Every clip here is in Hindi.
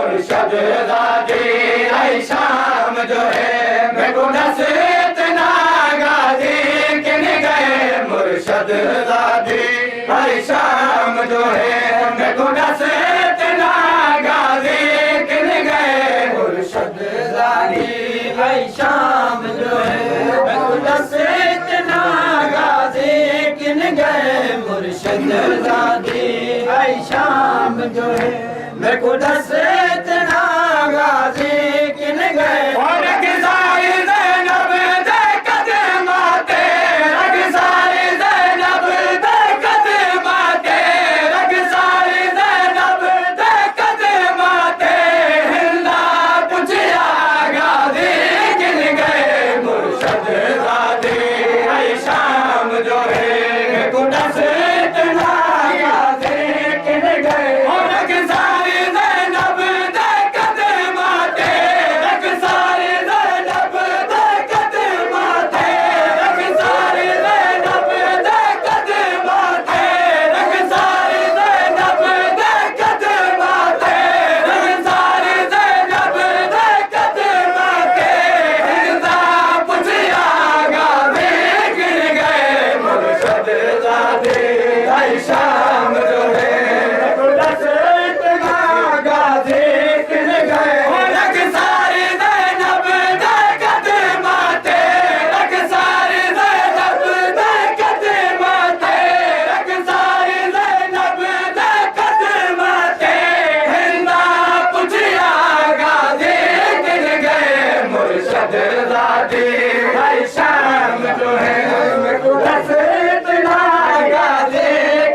मुर्शद ज़ादी आई शाम जो है मैं को नसीहत ना गाजी किन गए मुर्शद ज़ादी आई शाम जो है मैं को नसीहत ना गाजी किन गए मुर्शद ज़ादी आई शाम जो है मैं को नसीहत ना गाजी किन गए मुर्शद ज़ादी आई शाम जो है मैं को नसीहत ना गाजी किन गए और किसाई ज़ैनब दे कदमाते रखसारी ज़ैनब दे कदमाते रखसारी ज़ैनब दे कदमाते हिंदा पुछिया गाजी किन गए मुर्शद ज़ादी आई शाम जो है मैं को नसीहत ना गाजी किन गए और किसाई ज़ैनब दे कदमाते रखसारी ज़ैनब दे कदमाते रखसारी ज़ैनब दे कदमाते रखसारी ज़ैनब दे कदमाते रखसारी ज़ैनब दे कदमाते हिंदा पुछिया गाजी किन गए मुर्शद ज़ादी आई शाम जो है नसीहत ना गाजी किन गए रखसारी ज़ैनब दे कदमाते रखसारी ज़ैनब दे कदमाते रखसारी ज़ैनब दे कदमाते हिंदा पुछिया गाजी किन गए मुर्शद ज़ादी आई शाम जो है नसीहत ना गाजी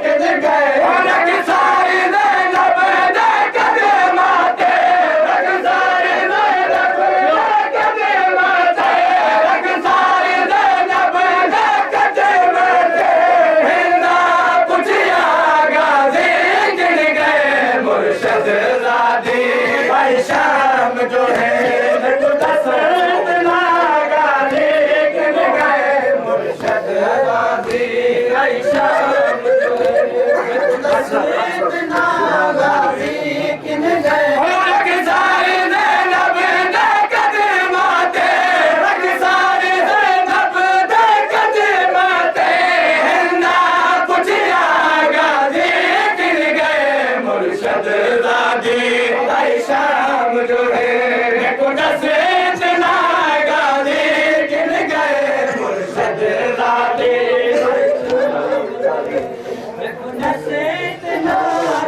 किन गए रखसारी ज़ैनब दे कदमाते रखसारी ज़ैनब दे कदमाते रखसारी ज़ैनब दे कदमाते हिंदा पुछिया गाजी किन गए मुर्शद ज़ादी आई शाम जो है नसीहत ना गाजी किन गए मुर्शद ज़ादी आई शाम जो है नसीहत ना गाजी किन गए रखसारी ज़ैनब दे कदमाते रखसारी ज़ैनब दे कदमाते हिंदा पुछिया गाजी किन गए मुर्शद ज़ादी आई शाम जो है मैं को नसीहत ना गाजी किन गए मुर्शद ज़ादी मैं को नसीहत ना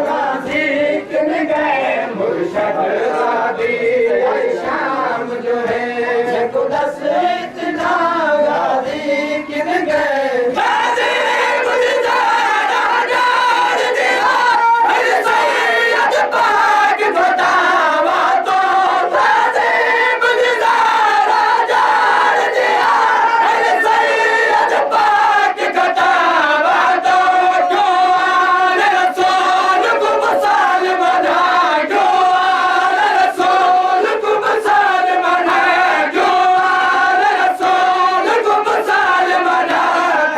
गाजी किन गए मुर्शद ज़ादी आई शाम जो है मैं को नसीहत ना गाजी किन गए गाजी गुलज़ार आज़ाद दिया हर सैयद पाक फतावा तो गाजी गुलज़ार आज़ाद दिया हर सैयद पाक फतावा तो क्यों आले रसूल को मसाल बना क्यों आले रसूल को मसाल बना क्यों आले रसूल को मसाल बना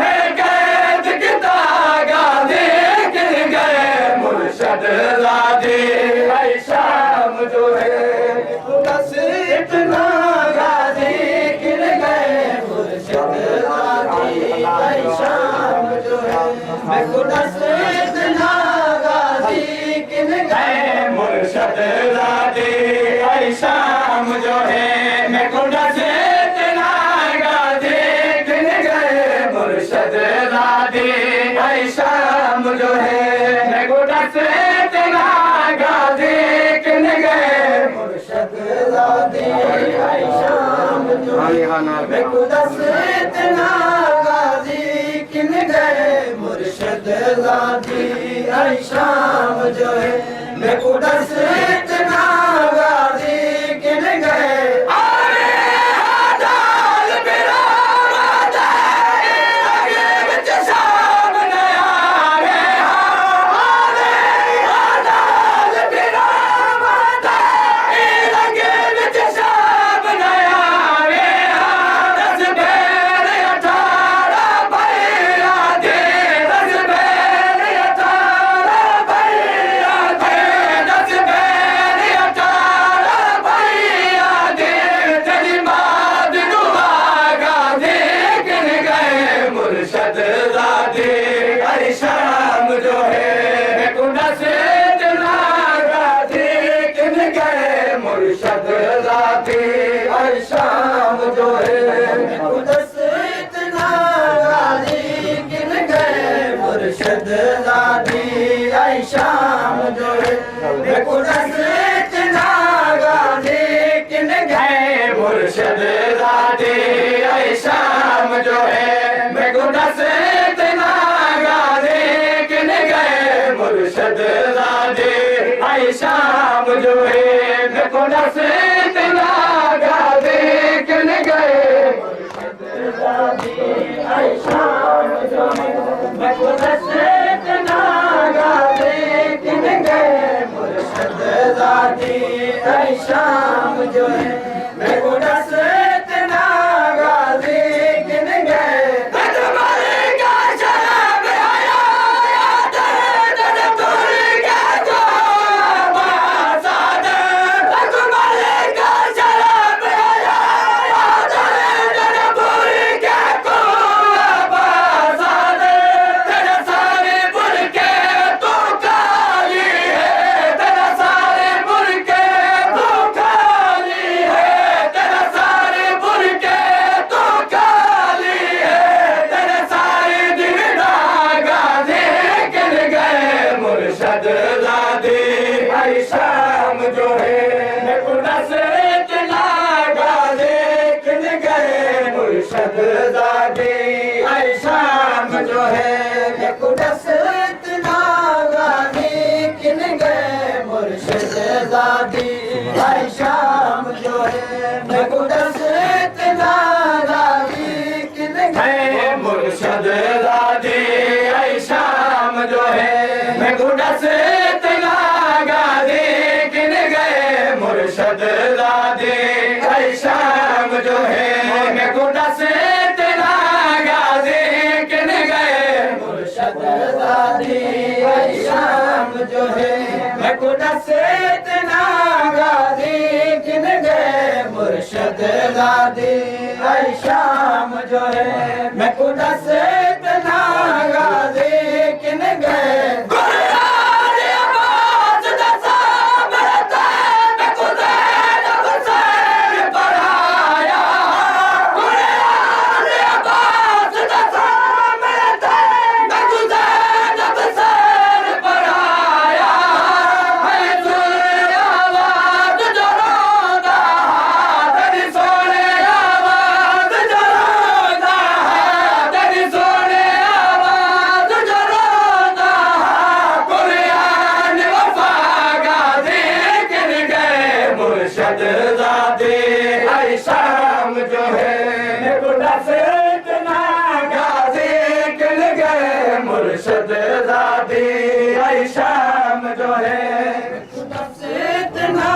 है कैद किता गाजी किन गए मुर्शद ज़ादी आई शाम जो है नसीहत ना गाजी किन गए मुर्शद ज़ादी आई शाम जो है मैं को नसीहत ना गाजी किन गए मुर्शद ज़ादी आई शाम जो है मैं को नसीहत ना गाजी किन गए मुर्शद ज़ादी आई शाम जो है मैं को नसीहत ना गाजी किन गए मुर्शद ज़ादी आई शाम जो है मैं को नसीहत ना गाजी किन गए मुर्शद ज़ादी आई शाम जो है मैं को नसीहत ना गाजी किन गए अरे हादाल मेरा वादा आगे विच सामने आ रे अरे हादाल मेरा वादा आगे विच सामने आ रे दस बेर 18 भैया दे दस बेर 18 भैया दे दस बेर मुर्शद ज़ाती ऐ शाम जो है उदस इतना गाजी किन गए मुर्शद ज़ाती ऐ शाम जो है उदस इतना गाजी किन गए मुर्शद ज़ाती ऐ शाम जो है उदस इतना गाजी किन गए मुर्शद ज़ाती ऐ शाम जो है उदस इतना गाजी किन गए ऐ शाम जो है उदस इतना गाजी किन गए मुर्शद ज़ाती ऐ शाम जो है उदस इतना गाजी किन गए शाम जो है उदस इतना गाजी किन गए मुर्शद ज़ाती ऐ शाम जो है उदस इतना गाजी किन गए मुर्शद ज़ाती ऐ शाम जो है उदस इतना गाजी किन गए मुर्शद ज़ाती ऐ शाम जो है उदस इतना गाजी किन गए मुर्शद ज़ाती ऐ शाम जो है उदस इतना गाजी किन गए मुर्शद ज़ाती ऐ शाम जो है उदस इतना गाजी किन गए मुर्शद ज़ाती ऐ शाम जो है उदस इतना गाजी किन गए मुर्शद ज़ाती ऐ शाम जो है उदस इतना गाजी किन गए मुर्शद ज़ाती ऐ शाम जो है उदस इतना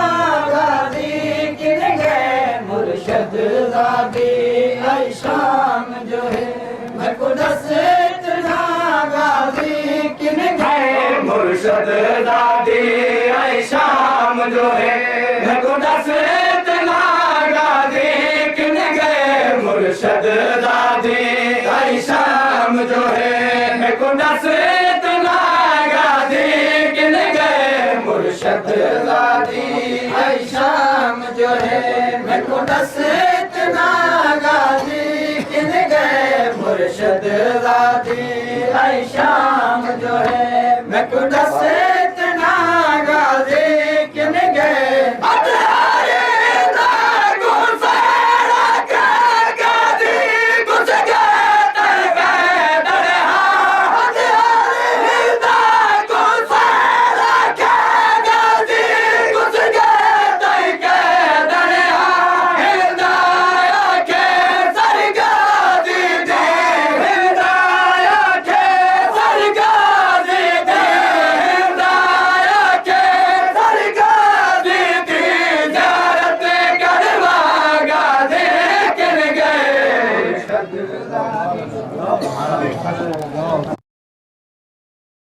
गाजी किन गए मुर्शद ज़ाती ऐ शाम जो है उदस इतना गाजी किन गए मुर्शद ज़ाती ऐ शाम जो है उदस इतना गाजी किन गए मुर्शद ज़ाती ऐ शाम जो है उदस इतना गाजी किन गए मुर्शद ज़ाती ऐ शाम जो है उदस इतना गाजी किन गए मुर्शद ज़ाती ऐ शाम जो है